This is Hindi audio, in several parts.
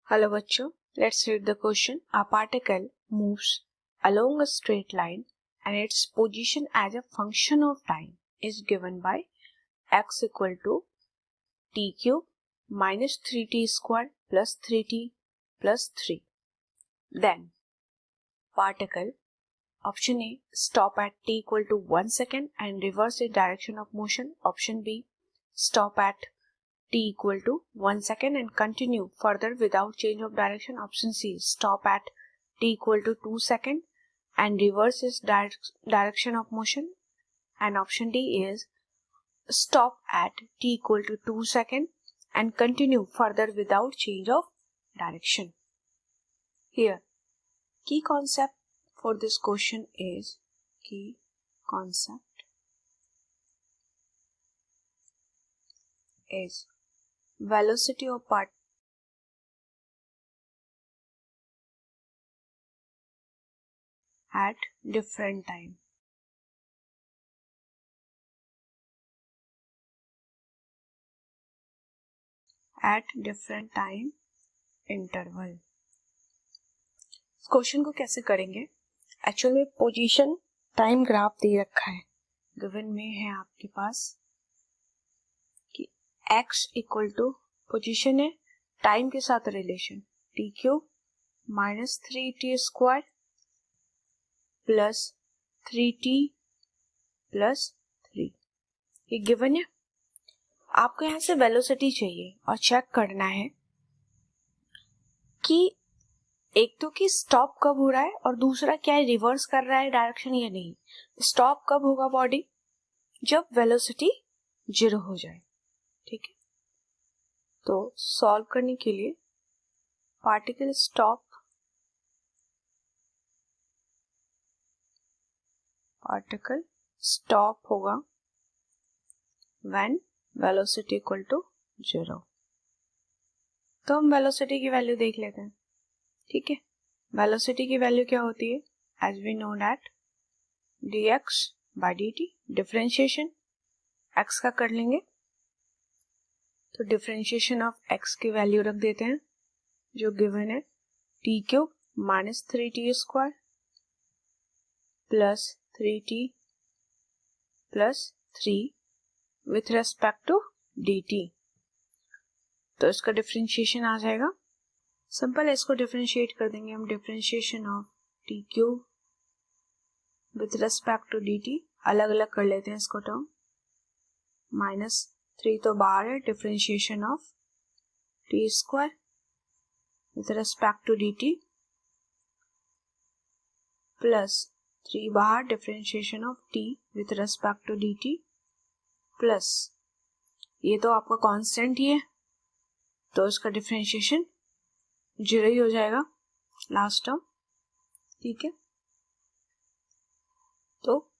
Hello बच्चों, let's read the question. A particle moves along a straight line and its position as a function of time is given by x equal to t cube minus 3t square plus 3t plus 3. Then particle option A stop at t equal to 1 second and reverse its direction of motion. Option B stop at t equal to 1 second and continue further without change of direction. Option C stop at t equal to 2 second and reverse its direction of motion. And option D is stop at t equal to 2 second and continue further without change of direction. Here key concept for this question is velocity of part at different time. At different time interval. इस क्वेश्चन को कैसे करेंगे? एक्चुअल में पोजीशन टाइम ग्राफ दे रखा है, गिवन में है आपके पास कि x इक्वल टू पोजीशन है टाइम के साथ relation T cube minus 3t square plus 3t plus 3, ये गिवन है. आपको यहाँ से वेलोसिटी चाहिए और चेक करना है कि एक तो कि स्टॉप कब हो रहा है और दूसरा क्या है, रिवर्स कर रहा है डायरेक्शन या नहीं. स्टॉप कब होगा बॉडी? जब वेलोसिटी 0 हो जाए. ठीक है, तो सॉल्व करने के लिए पार्टिकल स्टॉप होगा व्हेन वेलोसिटी इक्वल टू 0. तो हम वेलोसिटी की वैल्यू देख लेते हैं. ठीक है, वेलोसिटी की वैल्यू क्या होती है? As we know that dx by dt. Differentiation x का कर लेंगे, तो डिफरेंशिएशन ऑफ x की वैल्यू रख देते हैं जो गिवन है t cube minus 3t square plus 3t plus 3 with respect to dt. तो इसका डिफरेंशिएशन आ जाएगा. सिंपल है, इसको डिफरेंशिएट कर देंगे हम. Differentiation of t cube with respect to d t, अलग अलग कर लेते हैं इसको टर्म. माइनस 3 तो बाहर है, differentiation of t square with respect to d t plus 3 बाहर, differentiation of t with respect to d t plus ये तो आपका कांस्टेंट ही है, तो इसका डिफरेंशिएशन 0 ही हो जाएगा लास्ट टर्म. ठीक है, तो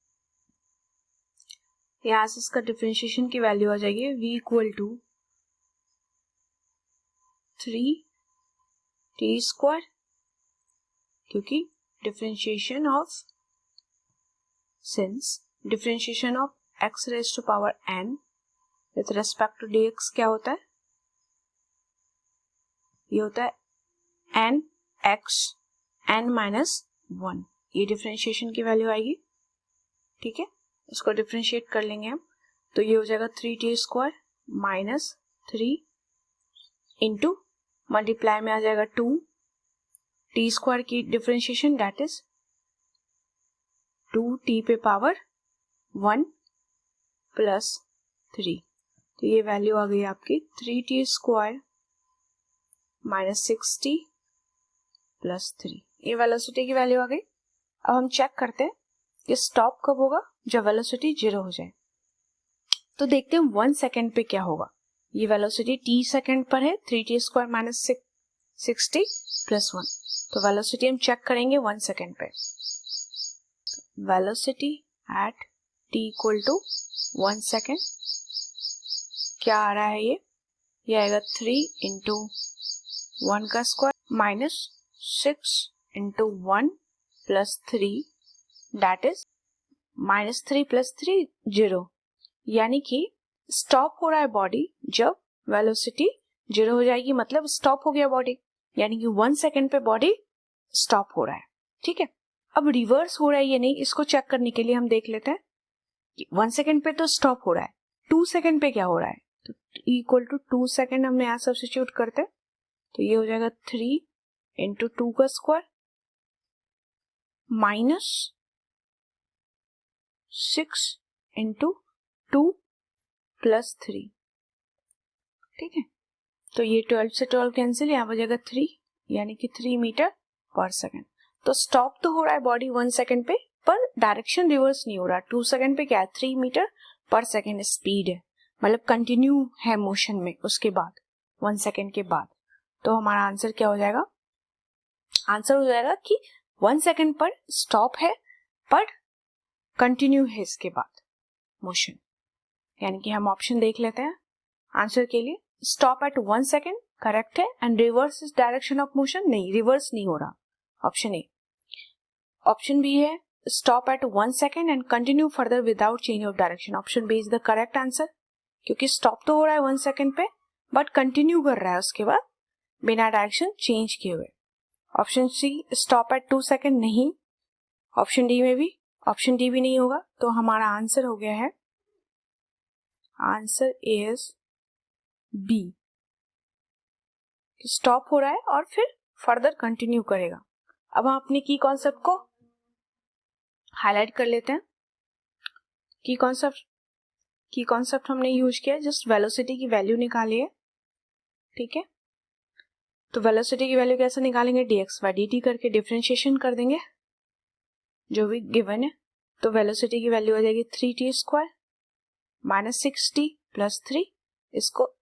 यहां से इसका डिफरेंशिएशन की वैल्यू आ जाएगी v equal to 3t square, क्योंकि differentiation of x raise to power n with respect to dx क्या होता है? ये होता है n x n माइनस 1. ये डिफरेंशिएशन की वैल्यू आएगी. ठीक है, इसको डिफरेंशिएट कर लेंगे हम, तो ये हो जाएगा 3t square minus 3 into multiply में आ जाएगा 2t स्क्वायर की डिफरेंशिएशन, दैट इज 2t पे पावर 1 प्लस 3. तो ये वैल्यू आ गई आपकी 3t square minus 6t plus 3. ये वेलोसिटी की वैल्यू आ गई. अब हम चेक करते हैं कि स्टॉप कब होगा, जब वेलोसिटी 0 हो जाए. तो देखते हैं 1 सेकेंड पे क्या होगा. ये वेलोसिटी t सेकेंड पर है, 3t square minus 6t plus 1. तो वेलोसिटी हम चेक करेंगे 1 सेकेंड पे. Velocity at t equal to 1 second क्या आ रहा है? ये आएगा 3 इंटू 1 का square minus 6 into 1 plus 3, that is minus 3 plus 3 0. यानी कि स्टॉप हो रहा है बॉडी जब वेलोसिटी 0 हो जाएगी, मतलब स्टॉप हो गया बॉडी. यानी कि 1 सेकेंड पे बॉडी स्टॉप हो रहा है, ठीक है। अब रिवर्स हो रहा है या नहीं इसको चेक करने के लिए हम देख लेते हैं कि 1 सेकेंड पे तो स्टॉप हो रहा है, 2 सेकेंड पे क्या हो रहा है, तो इक्वल टू 2 सेकेंड हमने यहाँ सब्स्टिट्यूट करते हैं, तो ये हो जाएगा 3 इंटू 2 का स्क्वायर माइनस 6 इंटू 2 प्लस 3, ठीक है। तो ये 12 से 12 कैंसिल, यहाँ पर जाएगा 3 यानी कि 3 मीटर पर सेकेंड। तो स्टॉप तो हो रहा है बॉडी 1 सेकेंड पे, पर डायरेक्शन रिवर्स नहीं हो रहा। 2 सेकेंड पे क्या है, 3 मीटर पर सेकेंड स्पीड है, मतलब कंटिन्यू है मोशन में उसके बाद 1 सेकेंड के बाद। तो हमारा आंसर क्या हो जाएगा, आंसर हो जाएगा कि 1 सेकेंड पर स्टॉप है पर कंटिन्यू है इसके बाद मोशन। यानी कि हम ऑप्शन देख लेते हैं आंसर के लिए। स्टॉप एट 1 सेकेंड करेक्ट है, and reverse is direction of motion, नहीं रिवर्स नहीं हो रहा, ऑप्शन ए। ऑप्शन बी है stop at 1 second and continue further without change of direction, option B is the correct answer, क्योंकि स्टॉप तो हो रहा है 1 सेकेंड पे बट कंटिन्यू कर रहा है उसके बाद बिना डायरेक्शन चेंज किए हुए। Option C stop at 2 second नहीं, ऑप्शन डी में भी, ऑप्शन डी भी नहीं होगा। तो हमारा आंसर हो गया है, आंसर इज बी, स्टॉप हो रहा है और फिर फर्दर कंटिन्यू करेगा। अब हम अपने की कॉन्सेप्ट को हाईलाइट कर लेते हैं। की कॉन्सेप्ट हमने यूज किया, जस्ट वेलोसिटी की वैल्यू निकाली है, ठीक है। तो वेलोसिटी की वैल्यू कैसे निकालेंगे, dx बाय dt करके डिफरेंशिएशन कर देंगे जो भी गिवन है। तो वेलोसिटी की वैल्यू हो जाएगी 3t square minus 6t plus 3, इसको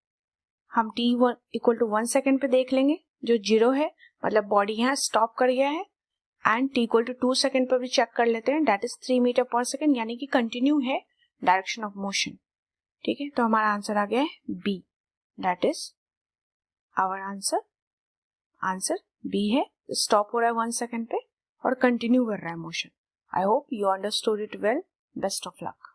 हम t इक्वल टू 1 सेकेंड पे देख लेंगे, जो 0 है मतलब बॉडी यहाँ स्टॉप कर गया है, and t equal to 2 second पर भी चेक कर लेते हैं, दैट इज 3 मीटर पर सेकेंड, यानी कि कंटिन्यू है डायरेक्शन ऑफ मोशन, ठीक है। तो हमारा आंसर आ गया है B, that is our answer B है, स्टॉप हो रहा है 1 सेकेंड पे और कंटिन्यू कर रहा है motion. I hope you understood it well, best of luck.